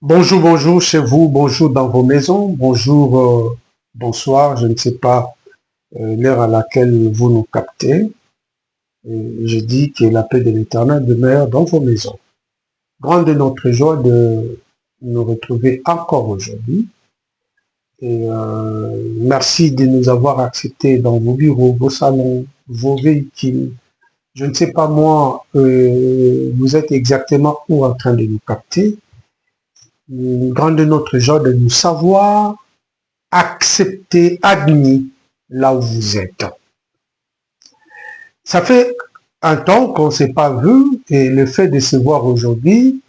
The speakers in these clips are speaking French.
Bonjour, bonjour chez vous, bonjour dans vos maisons, bonjour, bonsoir, je ne sais pas l'heure à laquelle vous nous captez. Je dis que la paix de l'Éternel demeure dans vos maisons. Grande est notre joie de nous retrouver encore aujourd'hui. Et merci de nous avoir acceptés dans vos bureaux, vos salons, vos véhicules. Je ne sais pas moi, vous êtes exactement où en train de nous capter. Grande est notre joie de nous savoir accepter, admis là où vous êtes. Ça fait un temps qu'on ne s'est pas vu et le fait de se voir aujourd'hui,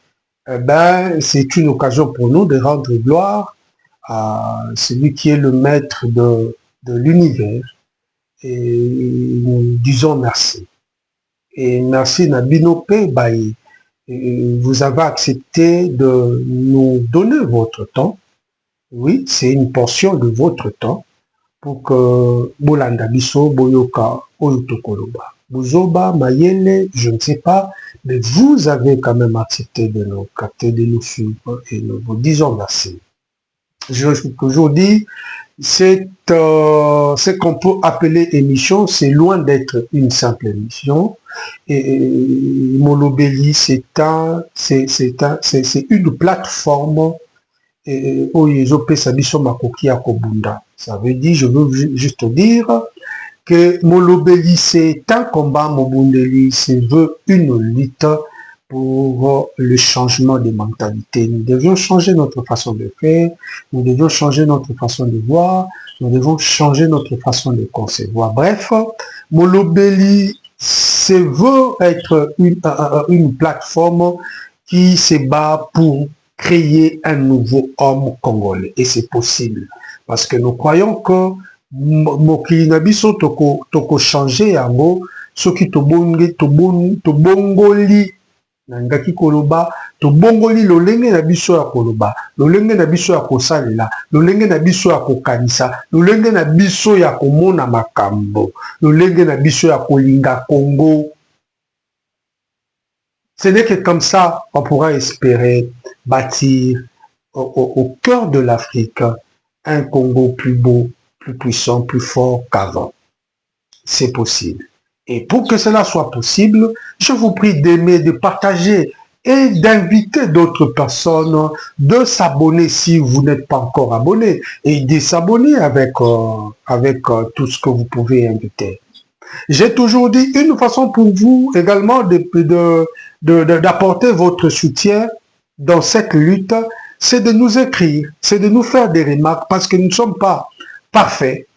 c'est une occasion pour nous de rendre gloire à celui qui est le maître de l'univers et nous disons merci. Et merci Nabino Baye. Vous avez accepté de nous donner votre temps. Oui, c'est une portion de votre temps pour que Bolanda Biso, Boyoka, Oyotokoloba, Bozoba, Mayele, je ne sais pas, mais vous avez quand même accepté de nous capter, de nous suivre et nous vous disons merci. Aujourd'hui, ce qu'on peut appeler émission, c'est loin d'être une simple émission. Et Molobeli, c'est une plateforme ça veut dire, je veux juste dire que Molobeli, c'est un combat, Mobundeli, c'est une lutte pour le changement de mentalité. Nous devions changer notre façon de faire, nous devions changer notre façon de voir, nous devons changer notre façon de concevoir. Bref, Molobeli, veut être une plateforme qui se bat pour créer un nouveau homme congolais. Et c'est possible. Parce que nous croyons que mokili na biso toko changer yango soki tobongoli nangaki koloba tobongoli lolenge na biso ya koloba, lolenge na biso ya kosalela, lolenge na biso ya kokanisa, lolenge na biso ya komona makambo, lolenge na biso ya kolinga Congo. Ce n'est que comme ça on pourra espérer bâtir au cœur de l'Afrique un Congo plus beau, plus puissant, plus fort qu'avant. C'est possible. Et pour que cela soit possible, je vous prie d'aimer, de partager et d'inviter d'autres personnes de s'abonner si vous n'êtes pas encore abonné et de s'abonner avec tout ce que vous pouvez inviter. J'ai toujours dit une façon pour vous également d'apporter votre soutien dans cette lutte, c'est de nous écrire, c'est de nous faire des remarques parce que nous ne sommes pas parfaits.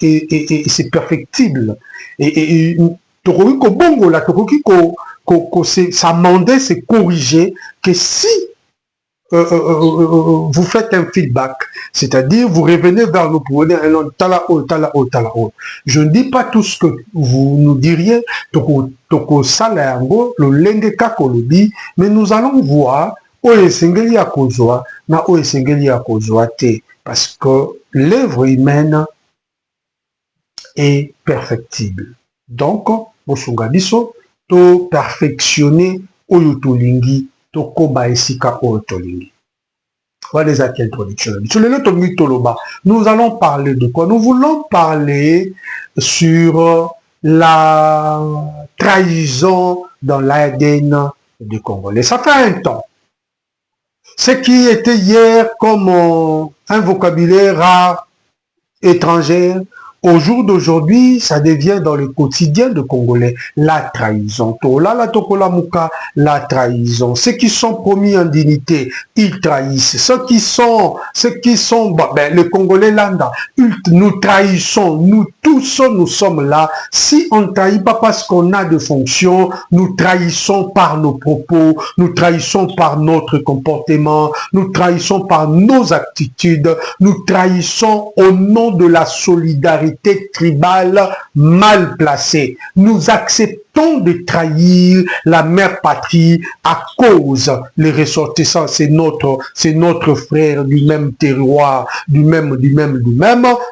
Et c'est perfectible. Et s'amender, c'est corriger que si vous faites un feedback, c'est-à-dire vous revenez vers nous pour dire je ne dis pas tout ce que vous nous diriez, mais nous allons voir parce que l'œuvre humaine est perfectible. Donc, Bosungabiso, to perfectionner Oyotolingi, to koba esika Oyotolingi. Voilà les actes introduction. Nous allons parler de quoi? Nous voulons parler sur la trahison dans l'ADN du Congolais. Ça fait un temps. Ce qui était hier comme un vocabulaire rare, étranger, au jour d'aujourd'hui, ça devient dans le quotidien de Congolais la trahison. La trahison. Ceux qui sont promis en dignité, ils trahissent. Ceux qui sont les Congolais lambda, nous trahissons. Nous tous, nous sommes là. Si on ne trahit pas parce qu'on a de fonctions, nous trahissons par nos propos, nous trahissons par notre comportement, nous trahissons par nos attitudes, nous trahissons au nom de la solidarité tribale mal placée. Nous acceptons de trahir la mère patrie à cause les ressortissants, c'est notre frère du même terroir, du même.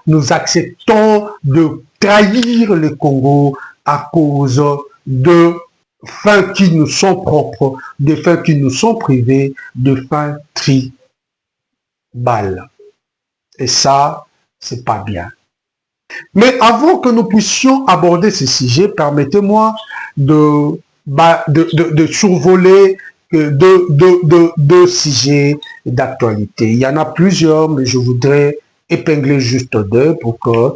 Nous acceptons de trahir le Congo à cause de fins qui nous sont propres, des fins qui nous sont privées, de fins tribales. Et ça, c'est pas bien. Mais avant que nous puissions aborder ce sujet, permettez-moi de survoler deux sujets d'actualité. Il y en a plusieurs, mais je voudrais épingler juste deux pour que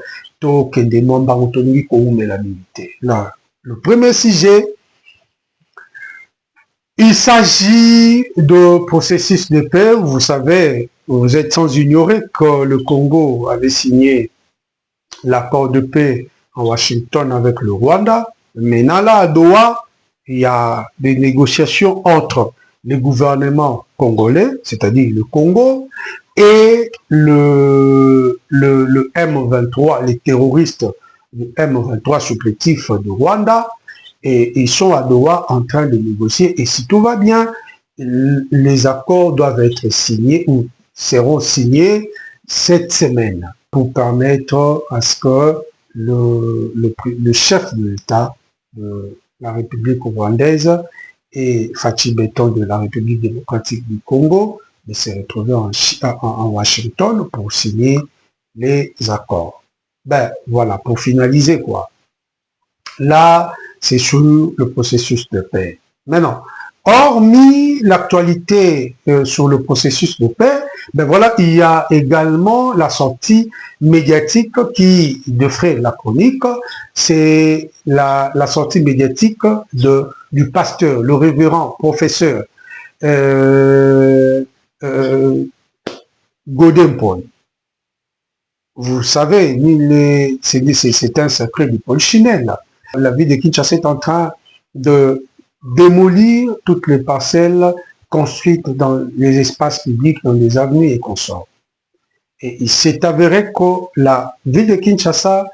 là, le premier sujet, il s'agit de processus de paix. Vous savez, vous êtes sans ignorer que le Congo avait signé l'accord de paix en Washington avec le Rwanda. Maintenant, là, à Doha, il y a des négociations entre le gouvernement congolais, c'est-à-dire le Congo, et le M23, les terroristes du M23 supplétif de Rwanda, et ils sont à Doha en train de négocier. Et si tout va bien, les accords doivent être signés ou seront signés cette semaine pour permettre à ce que le chef de l'État de la République rwandaise et Fachi Beton de la République démocratique du Congo de se retrouver en Washington pour signer les accords. Ben voilà, pour finaliser quoi. Là, c'est sur le processus de paix. Maintenant, hormis l'actualité sur le processus de paix, ben voilà, il y a également la sortie médiatique qui defraie la chronique, c'est la sortie médiatique du pasteur, le révérend professeur Godin-Paul. Vous savez, c'est un secret du Polichinelle. La ville de Kinshasa est en train de démolir toutes les parcelles construites dans les espaces publics, dans les avenues et consorts. Et il s'est avéré que la ville de Kinshasa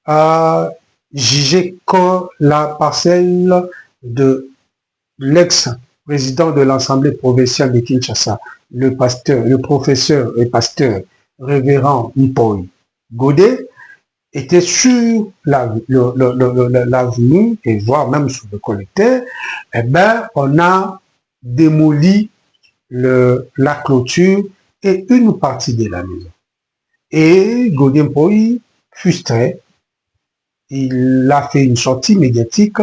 a jugé que la parcelle de l'ex-président de l'Assemblée provinciale de Kinshasa, le professeur et pasteur révérend Mpoi Godet, était sur l'avenue et voire même sur le collecteur, eh ben, on a démoli la clôture et une partie de la maison. Et Godin Poi, frustré, il a fait une sortie médiatique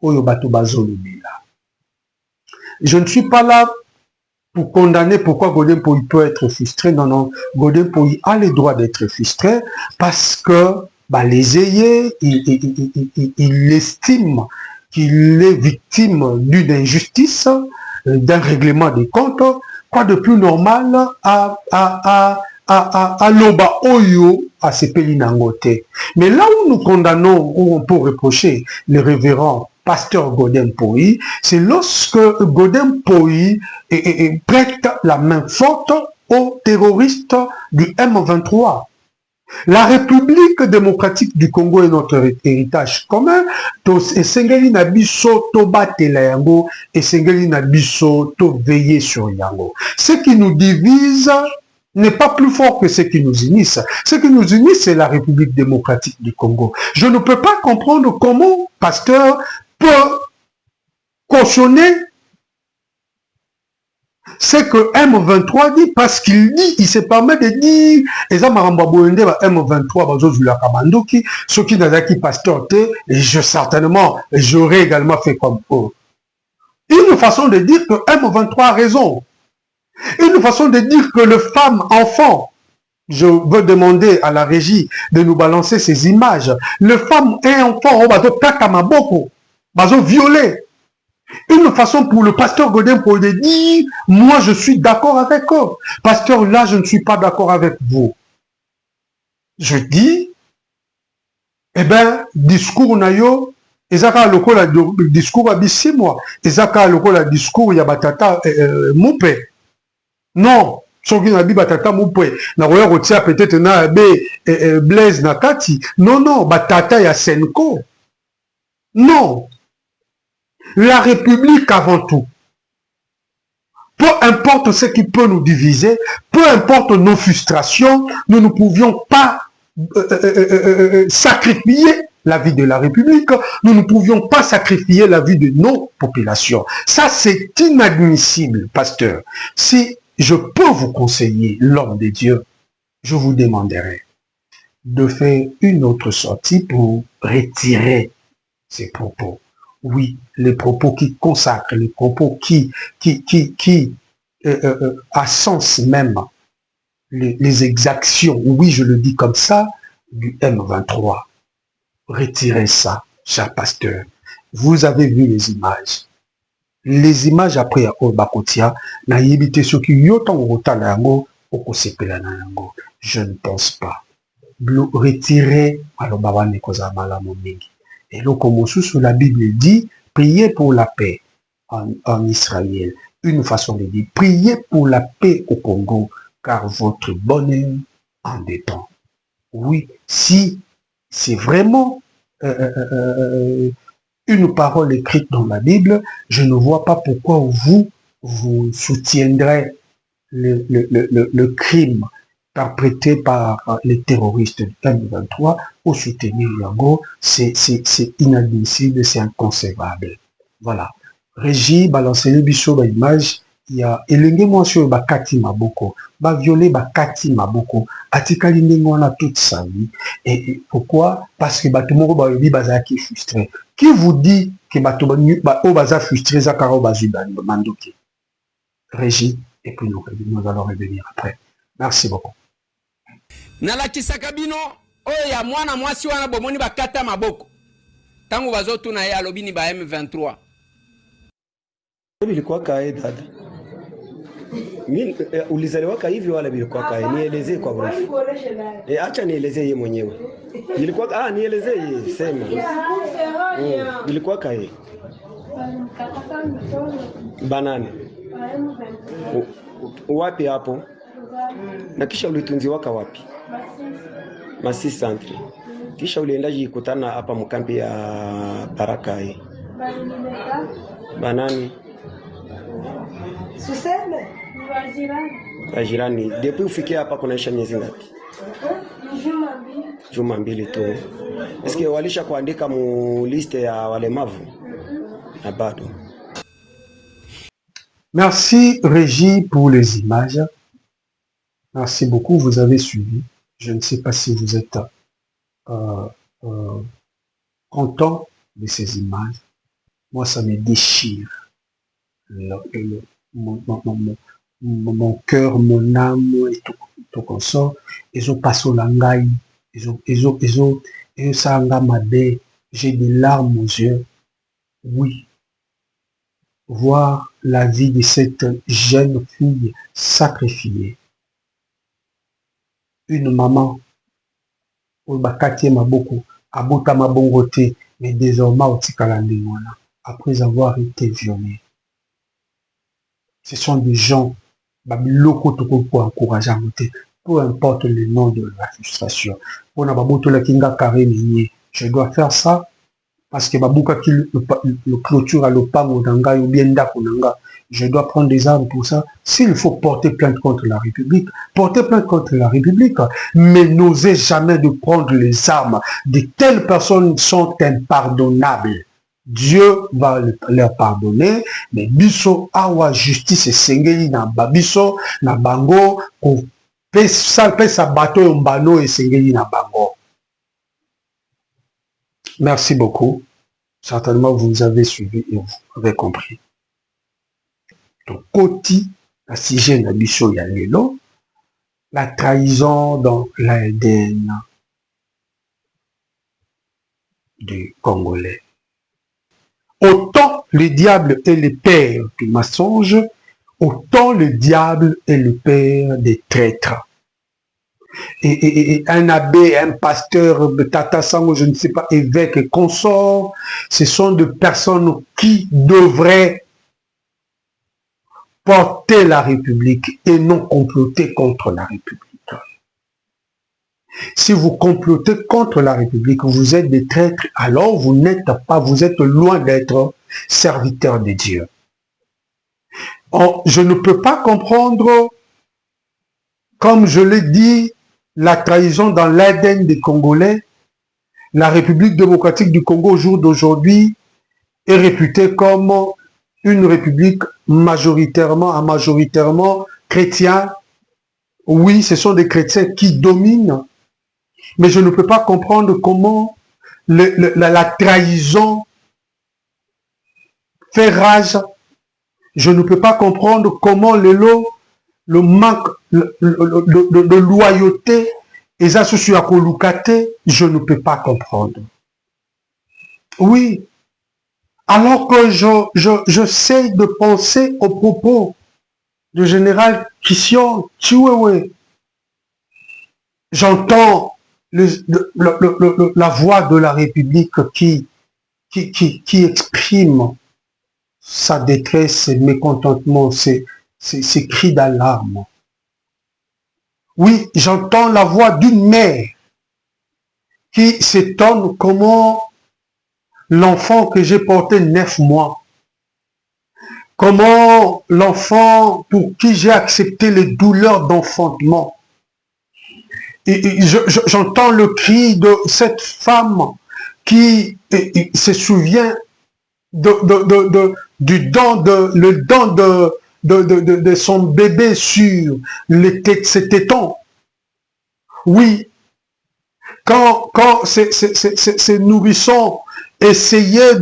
au Yobato Bazolubila. Je ne suis pas là pour condamner pourquoi Godin Poi peut être frustré. Non, non, Godin Poi a le droit d'être frustré parce que les ayés, il estime qu'il est victime d'une injustice, d'un règlement des comptes. Quoi de plus normal à Loba Oyo à Sepeli Nangote. Mais là où nous condamnons, où on peut reprocher le révérend pasteur Godin Poi, c'est lorsque Godin Poi prête la main forte aux terroristes du M23. La République démocratique du Congo est notre héritage commun. Esengeli na biso tobatela yango, esengeli na biso to veiller sur yango. Ce qui nous divise n'est pas plus fort que ce qui nous unisse. Ce qui nous unit, c'est la République démocratique du Congo. Je ne peux pas comprendre comment pasteur peut cautionner c'est que M23 dit, parce qu'il dit, il se permet de dire, et ça m'a renvoyé M23, bazozula kamandoki, ceux qui n'ont qui pasteur té, et certainement, j'aurais également fait comme eux. Une façon de dire que M23 a raison. Une façon de dire que le femme enfant, je veux demander à la régie de nous balancer ces images, le femme et enfant, on va te takamaboko, bazo violé. Une façon pour le pasteur Godin pour lui dire, moi je suis d'accord avec eux. Pasteur, là je ne suis pas d'accord avec vous. Je dis, eh ben, discours nayo, ezaka lokola discours abisi moi, ezaka lokola discours ya batata moupe. Non, soki na bi batata moupe, na roya rotia peut-être na be Blaise na kati. Non, non, batata ya Senko. Non. La République avant tout. Peu importe ce qui peut nous diviser, peu importe nos frustrations, nous ne pouvions pas sacrifier la vie de la République, nous ne pouvions pas sacrifier la vie de nos populations. Ça, c'est inadmissible, pasteur. Si je peux vous conseiller, l'homme de Dieu, je vous demanderai de faire une autre sortie pour retirer ces propos. Oui, les propos qui consacrent, les propos qui à sens même, les exactions, oui, je le dis comme ça, du M23. Retirez ça, cher pasteur. Vous avez vu les images. Les images après à Bakotia, na yebite soki yotan rotala yango, okosepela na yango. Je ne pense pas. Retirez, alors babane koza malamu mingi. Et là, comme sous la Bible dit, priez pour la paix en Israël. Une façon de dire, priez pour la paix au Congo, car votre bonheur en dépend. Oui, si c'est vraiment une parole écrite dans la Bible, je ne vois pas pourquoi vous soutiendrez le crime perpétré par les terroristes du M23 au soutenir Yango. C'est inadmissible, c'est inconcevable. Voilà. Régie, balancez biso ba image, il y a elenge mwasi bakati maboko, ba violer bakati maboko, atikali ndenge wana toute sa vie. Et pourquoi? Parce que bato moko ba yobi bazaki frustré. Qui vous dit que bato ba baza frustré za karo bazu mandoki? Régie, et puis nous allons revenir après. Merci beaucoup. Nalakisaka bino oyo ya mwana mwasi wana bomoni bakata maboko. Tangu bazotuna ye alobi ni ba M23. Bilikuwa kae dada. Mimi ulizaliwaka hivi wala bilikuwa kae? Nielezee kwa brief. Acha nielezee yeye mwenyewe. Bilikuwa nielezee yeye sema. Bilikuwa kae. Banane. Wapi hapo? Na kisha ulitunziwaka wapi? Masisi Centre. Kisha ulienda jikutana hapa mkambi ya Barakai. Banani? Suseme, Wajirani. Depuis ufikia hapa kunaisha miezi ngapi? Juma mbili tu. Eske walisha kuandika mu liste ya walemavu? Na bado. Merci Régie pour les images. Merci beaucoup, vous avez suivi. Je ne sais pas si vous êtes content de ces images. Moi, ça me déchire. Mon cœur, mon âme et tout comme ça. Ils ont passé au langai. Ils ont j'ai des larmes aux yeux. Oui. Voir la vie de cette jeune fille sacrifiée. Une maman, mais désormais après avoir été violée. Ce sont des gens, pour encourager, peu importe le nom de la frustration. Je dois faire ça parce que le clôture à l'opang ou bien je dois prendre des armes pour ça. S'il faut porter plainte contre la République, porter plainte contre la République, mais n'osez jamais de prendre les armes. De telles personnes sont impardonnables. Dieu va leur pardonner, mais biso awa justice sengeli na babiso na bango ko pesa bateau mbano et sengeli na bango. Merci beaucoup. Certainement vous avez suivi et vous avez compris. Donc, Koti, la sujet na biso ya lelo, la trahison dans l'ADN du Congolais. Autant le diable est le père du mensonge, autant le diable est le père des traîtres. Et un abbé, un pasteur, Tata Sango, je ne sais pas, évêque et consort, ce sont des personnes qui devraient porter la République et non comploter contre la République. Si vous complotez contre la République, vous êtes des traîtres, alors vous n'êtes pas, vous êtes loin d'être serviteurs de Dieu. Je ne peux pas comprendre, comme je l'ai dit, la trahison dans l'ADN des Congolais, la République démocratique du Congo au jour d'aujourd'hui est réputée comme une république majoritairement chrétienne. Oui, ce sont des chrétiens qui dominent, mais je ne peux pas comprendre comment la trahison fait rage. Je ne peux pas comprendre comment le manque de loyauté et ça se suit à Kolukate, je ne peux pas comprendre. Oui, alors que je sais de penser aux propos du général Christian Chiwewe, j'entends la voix de la République qui exprime sa détresse, ses mécontentements, ses cris d'alarme. Oui, j'entends la voix d'une mère qui s'étonne comment l'enfant que j'ai porté 9 mois, comment l'enfant pour qui j'ai accepté les douleurs d'enfantement, j'entends le cri de cette femme qui se souvient du don de son bébé sur ses tétons. Oui, quand ces nourrissons essayaient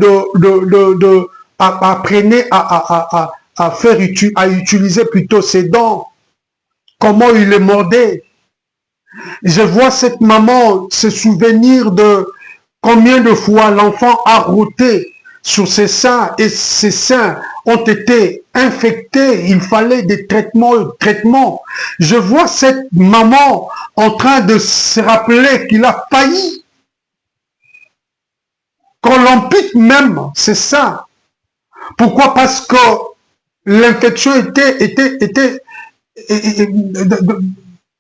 à utiliser plutôt ses dents, comment il les mordait. Je vois cette maman se souvenir de combien de fois l'enfant a rôté sur ses seins et ses seins ont été infectés. Il fallait des traitements. Je vois cette maman en train de se rappeler qu'il a failli qu'on l'ampute même, c'est ça. Pourquoi? Parce que l'infection était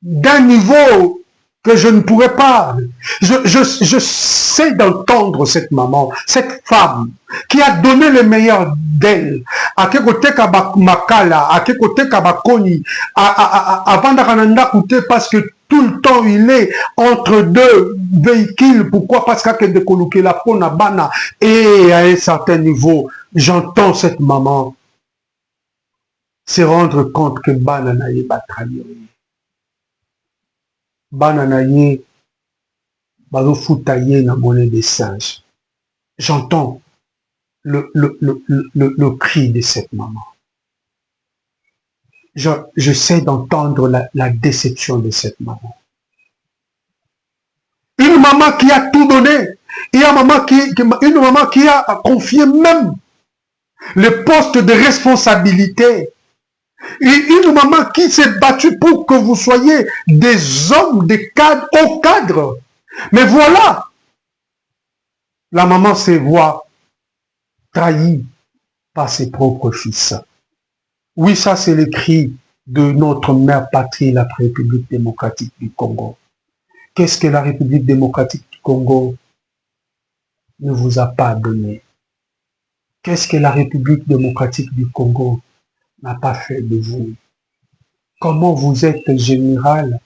d'un niveau que je ne pourrais pas. Je sais d'entendre cette maman, cette femme qui a donné le meilleur d'elle. À quel côté Makala, à quel côté Kabakoni, avant d'Arananda côté parce que tout le temps il est entre deux véhicules. Pourquoi? Parce qu'il y a de coloquer la peau na bana. Et à un certain niveau, j'entends cette maman se rendre compte que bana na ye batrahir. Bana na ye bazofuta ye na monnaie des singes. J'entends le cri de cette maman. Je sais d'entendre la déception de cette maman. Une maman qui a tout donné. Et une maman qui a confié même le poste de responsabilité. Et une maman qui s'est battue pour que vous soyez des hommes, des cadres, hauts cadres. Mais voilà, la maman se voit trahie par ses propres fils. Oui, ça c'est le cri de notre mère patrie, la République démocratique du Congo. Qu'est-ce que la République démocratique du Congo ne vous a pas donné? Qu'est-ce que la République démocratique du Congo n'a pas fait de vous? Comment vous êtes général?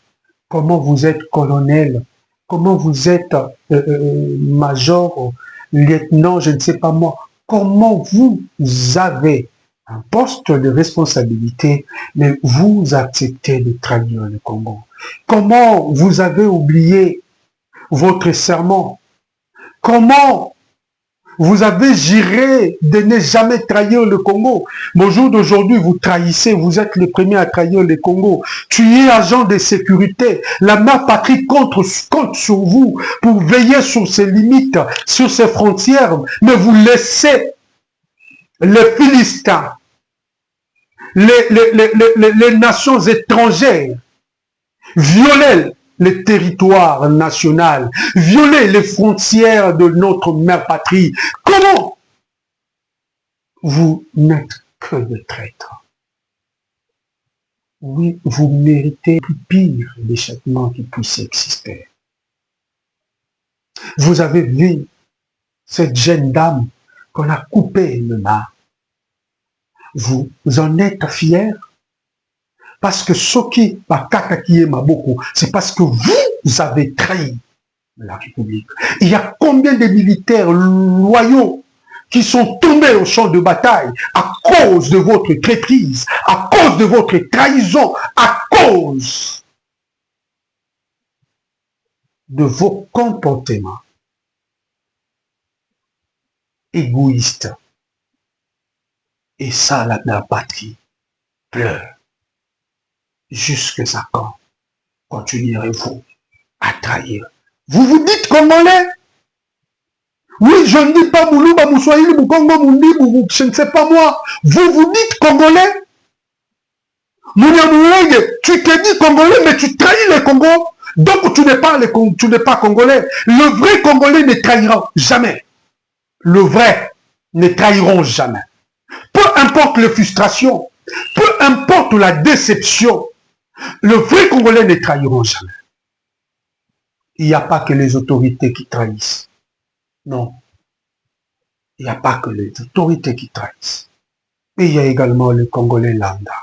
Comment vous êtes colonel? Comment vous êtes major, lieutenant, je ne sais pas moi? Comment vous avez un poste de responsabilité, mais vous acceptez de trahir le Congo? Comment vous avez oublié votre serment? Comment vous avez juré de ne jamais trahir le Congo? Mais au jour d'aujourd'hui, vous trahissez, vous êtes les premiers à trahir le Congo. Tu es agent de sécurité. La mère patrie compte sur vous pour veiller sur ses limites, sur ses frontières. Mais vous laissez les Philistins, les nations étrangères violer le territoire national, violer les frontières de notre mère patrie. Comment? Vous n'êtes que des traîtres. Oui, vous méritez plus pire des châtiments qui puissent exister. Vous avez vu cette jeune dame qu'on a coupé le bas. Vous en êtes fiers? Parce que ce qui est maboko, c'est parce que vous avez trahi de la République. Il y a combien de militaires loyaux qui sont tombés au champ de bataille à cause de votre traîtrise, à cause de votre trahison, à cause de vos comportements égoïstes. Et ça, la patrie pleure. Jusqu'à quand continuerez-vous à trahir? Vous vous dites congolais? Oui, je ne dis pas Moulouba, Moussouahili, Moukongo, Moundibou, je ne sais pas moi. Vous vous dites congolais? Mouniamouenge, tu te dis congolais, mais tu trahis les Congos. Donc tu n'es pas congolais. Le vrai congolais ne trahira jamais. Le vrai ne trahiront jamais. Peu importe les frustrations, peu importe la déception, le vrai congolais ne trahiront jamais. Il n'y a pas que les autorités qui trahissent. Non. Il n'y a pas que les autorités qui trahissent. Mais il y a également le Congolais lambda.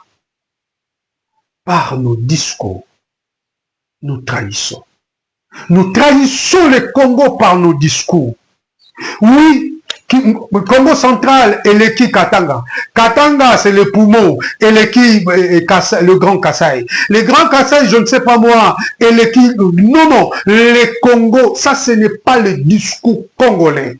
Par nos discours, nous trahissons. Nous trahissons le Congo par nos discours. Oui, le Congo central et l'équipe Katanga. Katanga, c'est le poumon et l'équipe, le Grand Kassai. Le Grand Kassai, je ne sais pas moi, et l'équipe, non, le Congo, ça ce n'est pas le discours congolais.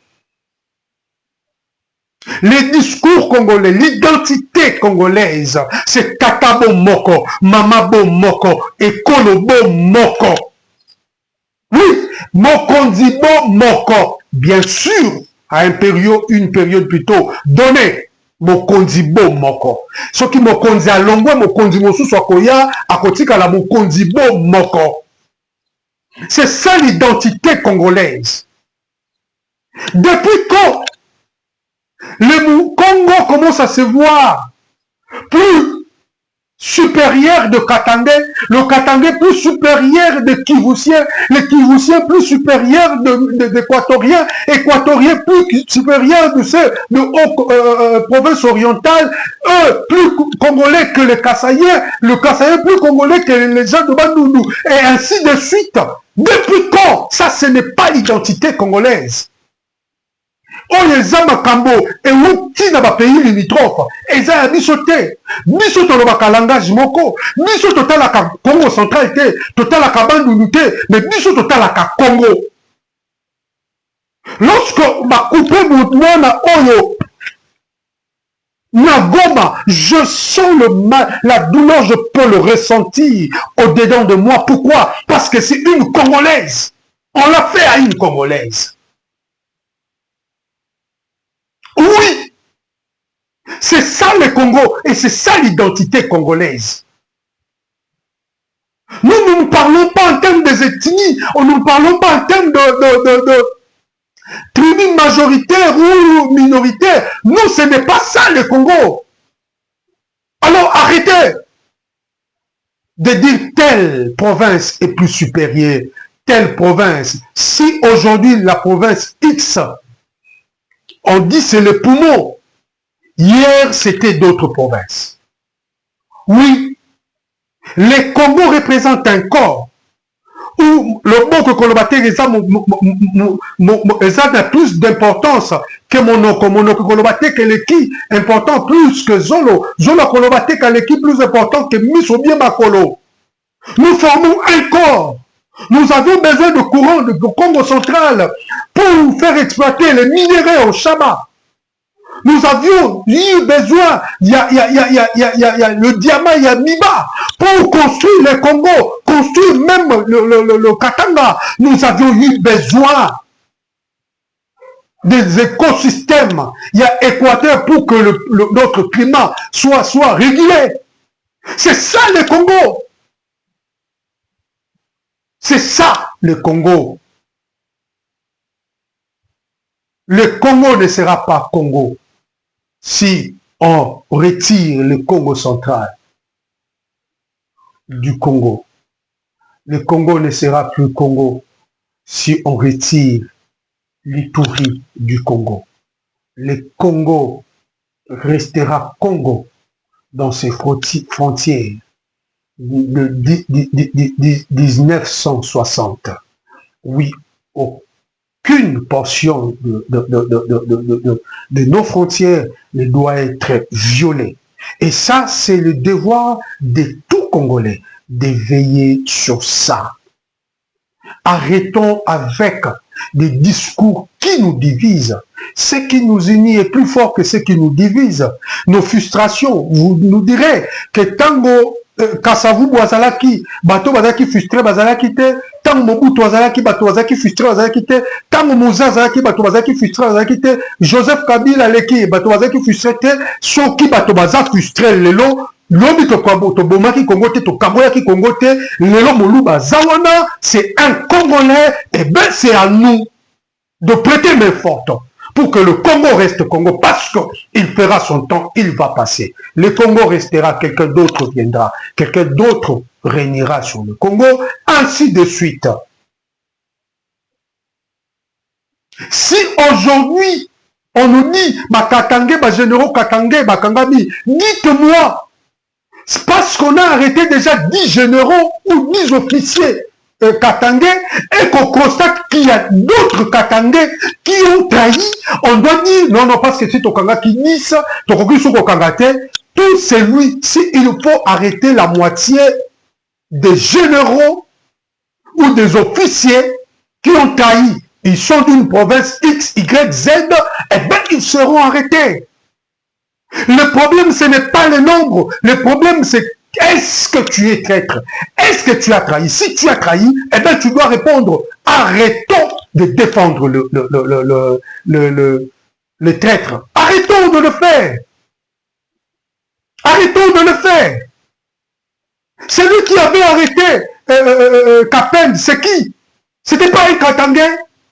Les discours congolais, l'identité congolaise, c'est Katabo Moko, Mamabo Moko et Kolobo Moko. Oui, Mokonzibo Moko, bien sûr, à une période plutôt donnée, Mokonzibo Moko. Ce qui Mokonzi a longwa, Mokonzi Mosu Sokoya, à Kotika la Mokonzibo Moko. C'est ça l'identité congolaise. Depuis quand le Congo commence à se voir plus supérieur de Katangais, le Katangais plus supérieur de Kivousien, le Kivousien plus supérieur d'Équatoriens, Équatoriens plus supérieur de province orientale, eux plus congolais que les Kassaïens, le Kassaïen plus congolais que les gens de Bandundu, et ainsi de suite. Depuis quand? Ça, ce n'est pas l'identité congolaise. Oyo eza makambo euti na bapays limitrophe eza ya biso te. Biso tolobaka langage moko, biso totalaka Congo central te, totalaka Bandundu te, mais biso totalaka Congo. Lorsque bakupe mwana oyo na Goma, je sens la douleur, je peux le ressentir au-dedans de moi. Pourquoi? Parce que c'est une Congolaise. On l'a fait à une Congolaise. Oui, c'est ça le Congo et c'est ça l'identité congolaise. Nous ne parlons pas en termes des ethnies, nous ne parlons pas en termes de tribus majoritaires ou minoritaires. Nous, ce n'est pas ça le Congo. Alors arrêtez de dire telle province est plus supérieure, telle province. Si aujourd'hui la province X, on dit c'est le poumon. Hier, c'était d'autres provinces. Oui, les Congo représentent un corps où le mot que Kolobate a plus d'importance que Monoko. Monoko Kolobate que l'équipe important plus que Zolo. Zolo Kolobate que l'équipe plus important que Misobie Bakolo. Nous formons un corps. Nous avons besoin de courant de Congo central pour faire exploiter les minéraux au Chaba. Nous avions eu besoin, il y a le diamant, il y a Miba, pour construire le Congo, construire même le Katanga. Nous avions eu besoin des écosystèmes. Il y a Équateur pour que notre climat soit régulé. C'est ça le Congo. C'est ça le Congo. Le Congo ne sera pas Congo si on retire le Congo central du Congo. Le Congo ne sera plus Congo si on retire l'Ituri du Congo. Le Congo restera Congo dans ses frontières de 1960. Oui, aucune portion de nos frontières ne doit être violée. Et ça, c'est le devoir de tout Congolais de veiller sur ça. Arrêtons avec des discours qui nous divisent. Ce qui nous unit est plus fort que ce qui nous divise. Nos frustrations, vous nous direz que tango Kasavu Boazalaki, bato bazalaki frustré bazalaki te, tango Mobutu bazalaki bato bazalaki frustré bazalaki te, tango Moza bazalaki bato bazalaki frustré bazalaki te, Joseph Kabila leki bato bazalaki frustré te, soki bato bazalaki frustré lelo, lobi to bomaki Congo te, to kaboyaki Congo te, lelo moluba zawana, c'est un Congolais, et ben c'est à nous de prêter main forte pour que le Congo reste Congo, parce qu'il fera son temps, il va passer. Le Congo restera, quelqu'un d'autre viendra, quelqu'un d'autre régnera sur le Congo, ainsi de suite. Si aujourd'hui, on nous dit, ma Katangé, ma généraux Katangé, ma Kangami, dites-moi, c'est parce qu'on a arrêté déjà 10 généraux ou 10 officiers Katangé et qu'on constate qu'il y a d'autres Katangé qui ont trahi, on doit dire non, non, parce que c'est Tokanga qui dit ça, Tokoki Sokokangate, tout celui, s'il faut arrêter la moitié des généraux ou des officiers qui ont trahi, ils sont d'une province X, Y, Z, eh bien ils seront arrêtés. Le problème, ce n'est pas le nombre, le problème c'est est-ce que tu es traître? Est-ce que tu as trahi? Si tu as trahi, eh bien, tu dois répondre. Arrêtons de défendre le traître. Arrêtons de le faire. Arrêtons de le faire. Celui qui avait arrêté Kapend, c'est qui? C'était pas un Katangé.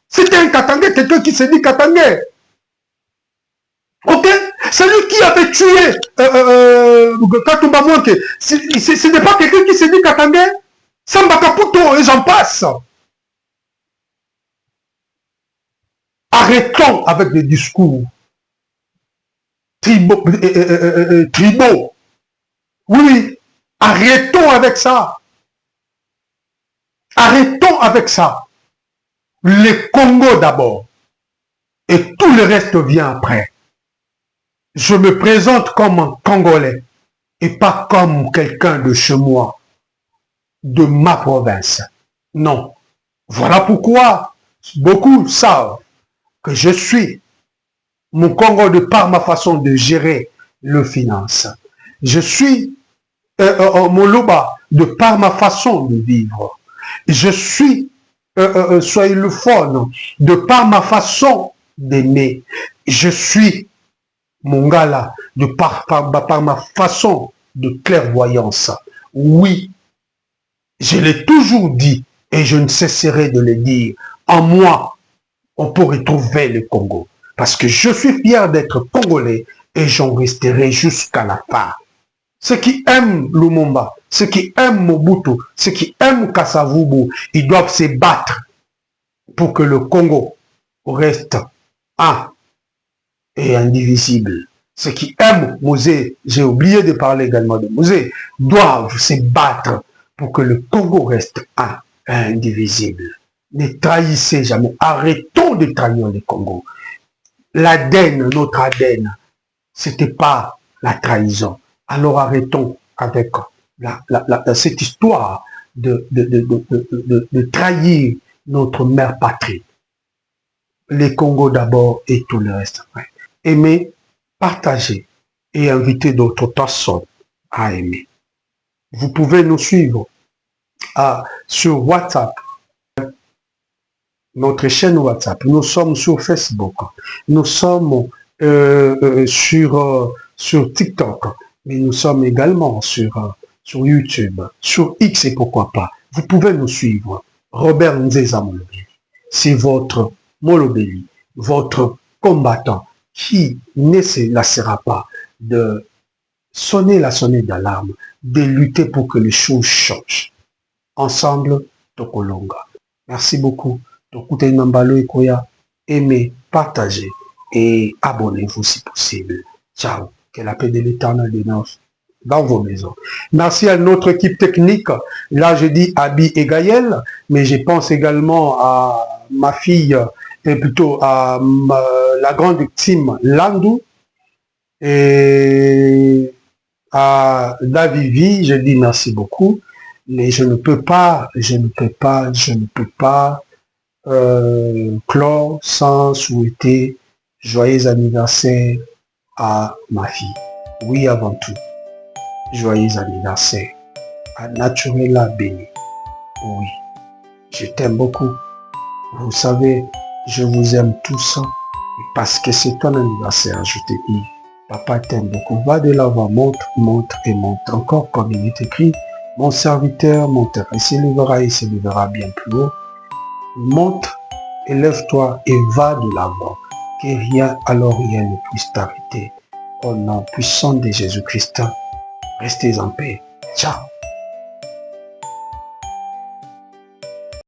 C'était un Katangé, quelqu'un qui s'est dit Katangé. Ok? Celui qui avait tué Katumba Mwanke, ce n'est pas quelqu'un qui s'est dit Katangé. Samba Kaputo et j'en passe. Arrêtons avec des discours tribaux. Oui, arrêtons avec ça. Arrêtons avec ça. Le Congo d'abord. Et tout le reste vient après. Je me présente comme un Congolais et pas comme quelqu'un de chez moi, de ma province. Non. Voilà pourquoi beaucoup savent que je suis mon Congo de par ma façon de gérer le finance. Je suis mon Loba de par ma façon de vivre. Je suis soyez le phone de par ma façon d'aimer. Je suis Mongala, de par ma façon de clairvoyance. Oui, je l'ai toujours dit et je ne cesserai de le dire. En moi, on peut retrouver le Congo. Parce que je suis fier d'être Congolais et j'en resterai jusqu'à la fin. Ceux qui aiment Lumumba, ceux qui aiment Mobutu, ceux qui aiment Kasavubu, ils doivent se battre pour que le Congo reste un et indivisible. Ceux qui aiment Mosé, j'ai oublié de parler également de Mosé, doivent se battre pour que le Congo reste un et indivisible. Ne trahissez jamais. Arrêtons de trahir le Congo. L'Aden, notre Aden, c'était pas la trahison. Alors arrêtons avec cette histoire de trahir notre mère patrie. Les Congo d'abord et tout le reste après. Aimer, partager et inviter d'autres personnes à aimer. Vous pouvez nous suivre sur WhatsApp, notre chaîne WhatsApp. Nous sommes sur Facebook. Nous sommes sur TikTok. Mais nous sommes également sur YouTube, sur X et pourquoi pas. Vous pouvez nous suivre. Robert Nzeza Molobeli. C'est votre Molobeli, votre combattant qui ne se lassera pas de sonner la sonnette d'alarme, de lutter pour que les choses changent. Ensemble, Tokolonga. Merci beaucoup. Tokute Nambalo Ekoya. Aimez, partagez et abonnez-vous si possible. Ciao. Que la paix de l'Éternel demeure dans vos maisons. Merci à notre équipe technique. Là, je dis Abi et Gaël, mais je pense également à ma fille, et plutôt à la grande victime Landou, et à Davivi, je dis merci beaucoup, mais je ne peux pas clore sans souhaiter joyeux anniversaire à ma fille. Oui, avant tout, joyeux anniversaire à Naturela Béni. Oui, je t'aime beaucoup. Vous savez, je vous aime tous parce que c'est ton anniversaire, je te dis. Papa t'aime beaucoup. Va de l'avant, monte, monte et monte. Encore comme il est écrit, mon serviteur montera et s'élèvera bien plus haut. Monte, élève-toi et va de l'avant. Que rien, alors rien ne puisse t'arrêter. Au nom puissant de Jésus-Christ, restez en paix. Ciao.